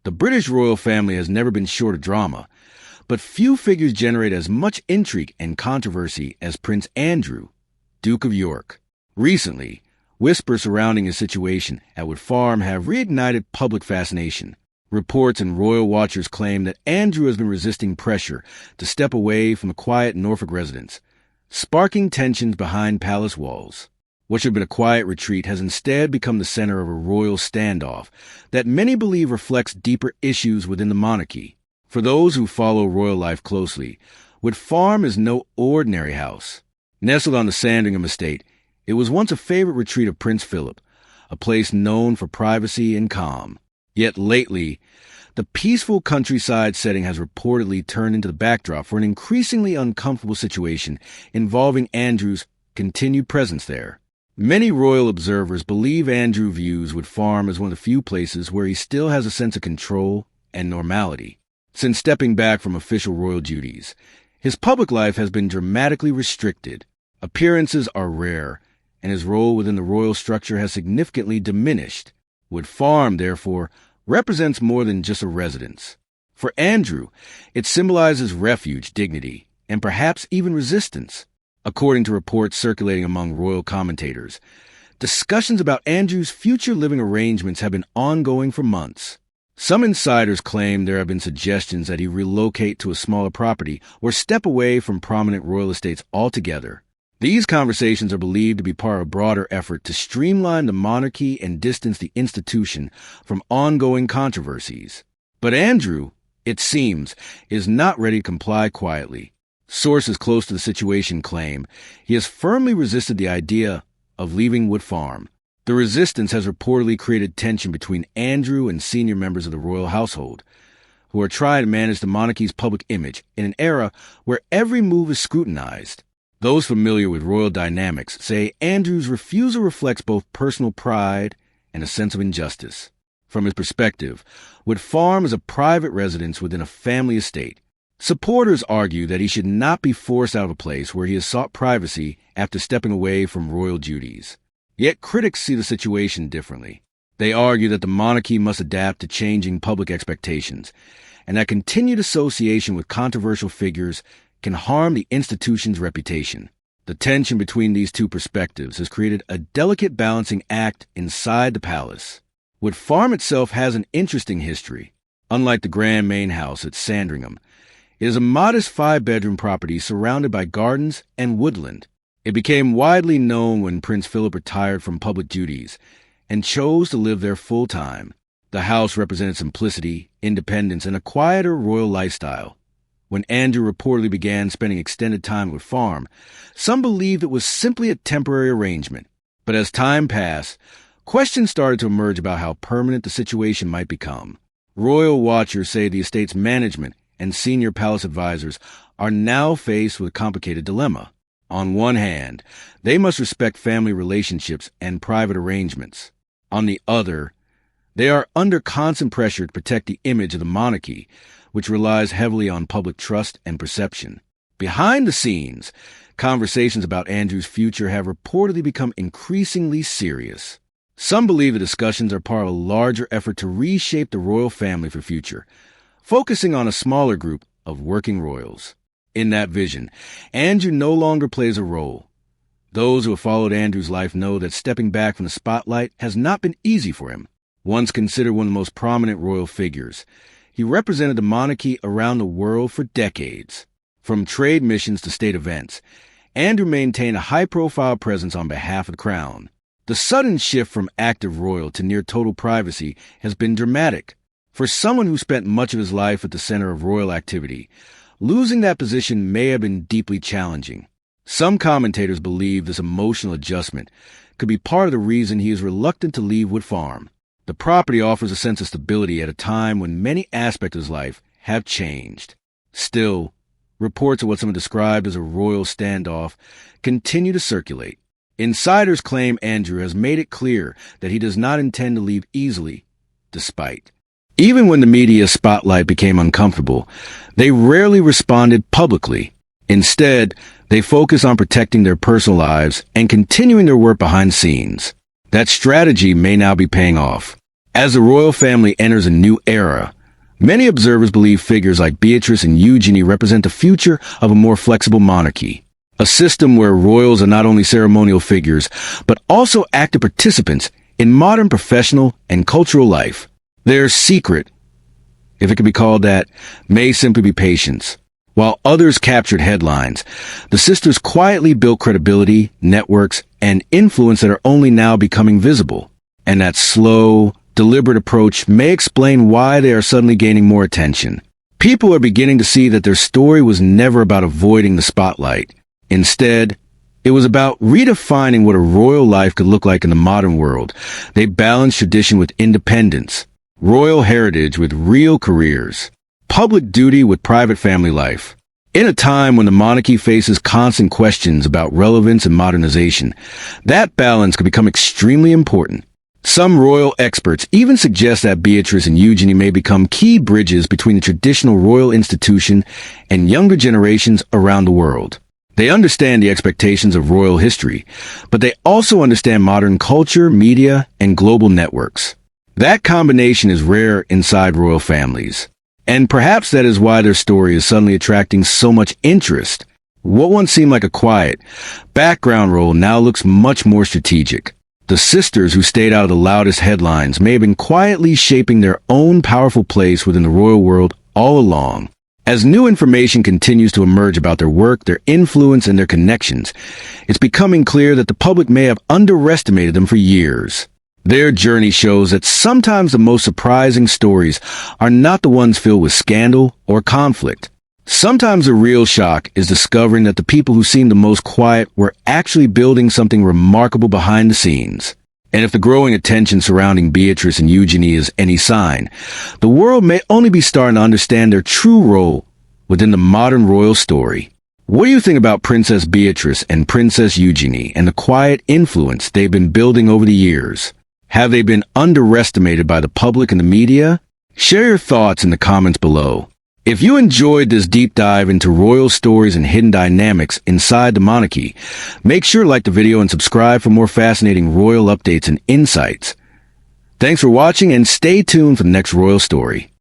The British royal family has never been short of drama, but few figures generate as much intrigue and controversy as Prince Andrew, Duke of York. Recently, whispers surrounding his situation at Wood Farm have reignited public fascination. Reports and royal watchers claim that Andrew has been resisting pressure to step away from the quiet Norfolk residence, sparking tensions behind palace walls. What should have been a quiet retreat has instead become the center of a royal standoff that many believe reflects deeper issues within the monarchy. For those who follow royal life closely, Wood Farm is no ordinary house. Nestled on the Sandringham estate, it was once a favorite retreat of Prince Philip, a place known for privacy and calm. Yet lately, the peaceful countryside setting has reportedly turned into the backdrop for an increasingly uncomfortable situation involving Andrew's continued presence there. Many royal observers believe Andrew views Wood Farm as one of the few places where he still has a sense of control and normality. Since stepping back from official royal duties, his public life has been dramatically restricted. Appearances are rare, and his role within the royal structure has significantly diminished. Wood Farm, therefore, represents more than just a residence. For Andrew, it symbolizes refuge, dignity, and perhaps even resistance. According to reports circulating among royal commentators, discussions about Andrew's future living arrangements have been ongoing for months. Some insiders claim there have been suggestions that he relocate to a smaller property or step away from prominent royal estates altogether. These conversations are believed to be part of a broader effort to streamline the monarchy and distance the institution from ongoing controversies. But Andrew, it seems, is not ready to comply quietly. Sources close to the situation claim he has firmly resisted the idea of leaving Wood Farm. The resistance has reportedly created tension between Andrew and senior members of the royal household, who are trying to manage the monarchy's public image in an era where every move is scrutinized. Those familiar with royal dynamics say Andrew's refusal reflects both personal pride and a sense of injustice. From his perspective, Wood Farm is a private residence within a family estate. Supporters argue that he should not be forced out of a place where he has sought privacy after stepping away from royal duties. Yet critics see the situation differently. They argue that the monarchy must adapt to changing public expectations, and that continued association with controversial figures can harm the institution's reputation. The tension between these two perspectives has created a delicate balancing act inside the palace. Wood Farm itself has an interesting history. Unlike the grand main house at Sandringham, it is a modest 5-bedroom property surrounded by gardens and woodland. It became widely known when Prince Philip retired from public duties and chose to live there full-time. The house represented simplicity, independence, and a quieter royal lifestyle. When Andrew reportedly began spending extended time at Wood Farm, some believed it was simply a temporary arrangement. But as time passed, questions started to emerge about how permanent the situation might become. Royal watchers say the estate's management and senior palace advisors are now faced with a complicated dilemma. On one hand, they must respect family relationships and private arrangements. On the other, they are under constant pressure to protect the image of the monarchy, which relies heavily on public trust and perception. Behind the scenes, conversations about Andrew's future have reportedly become increasingly serious. Some believe the discussions are part of a larger effort to reshape the royal family for future, focusing on a smaller group of working royals. In that vision, Andrew no longer plays a role. Those who have followed Andrew's life know that stepping back from the spotlight has not been easy for him. Once considered one of the most prominent royal figures, he represented the monarchy around the world for decades. From trade missions to state events, Andrew maintained a high-profile presence on behalf of the crown. The sudden shift from active royal to near total privacy has been dramatic. For someone who spent much of his life at the center of royal activity, losing that position may have been deeply challenging. Some commentators believe this emotional adjustment could be part of the reason he is reluctant to leave Wood Farm. The property offers a sense of stability at a time when many aspects of his life have changed. Still, reports of what some have described as a royal standoff continue to circulate. Insiders claim Andrew has made it clear that he does not intend to leave easily, despite. Even when the media spotlight became uncomfortable, they rarely responded publicly. Instead, they focused on protecting their personal lives and continuing their work behind the scenes. That strategy may now be paying off. As the royal family enters a new era, many observers believe figures like Beatrice and Eugenie represent the future of a more flexible monarchy, a system where royals are not only ceremonial figures, but also active participants in modern professional and cultural life. Their secret, if it can be called that, may simply be patience. While others captured headlines, the sisters quietly built credibility, networks, and influence that are only now becoming visible. And that slow, deliberate approach may explain why they are suddenly gaining more attention. People are beginning to see that their story was never about avoiding the spotlight. Instead, it was about redefining what a royal life could look like in the modern world. They balanced tradition with independence, royal heritage with real careers, public duty with private family life. In a time when the monarchy faces constant questions about relevance and modernization, that balance could become extremely important. Some royal experts even suggest that Beatrice and Eugenie may become key bridges between the traditional royal institution and younger generations around the world. They understand the expectations of royal history, but they also understand modern culture, media, and global networks. That combination is rare inside royal families. And perhaps that is why their story is suddenly attracting so much interest. What once seemed like a quiet, background role now looks much more strategic. The sisters who stayed out of the loudest headlines may have been quietly shaping their own powerful place within the royal world all along. As new information continues to emerge about their work, their influence, and their connections, it's becoming clear that the public may have underestimated them for years. Their journey shows that sometimes the most surprising stories are not the ones filled with scandal or conflict. Sometimes the real shock is discovering that the people who seemed the most quiet were actually building something remarkable behind the scenes. And if the growing attention surrounding Beatrice and Eugenie is any sign, the world may only be starting to understand their true role within the modern royal story. What do you think about Princess Beatrice and Princess Eugenie and the quiet influence they've been building over the years? Have they been underestimated by the public and the media? Share your thoughts in the comments below. If you enjoyed this deep dive into royal stories and hidden dynamics inside the monarchy, make sure to like the video and subscribe for more fascinating royal updates and insights. Thanks for watching and stay tuned for the next royal story.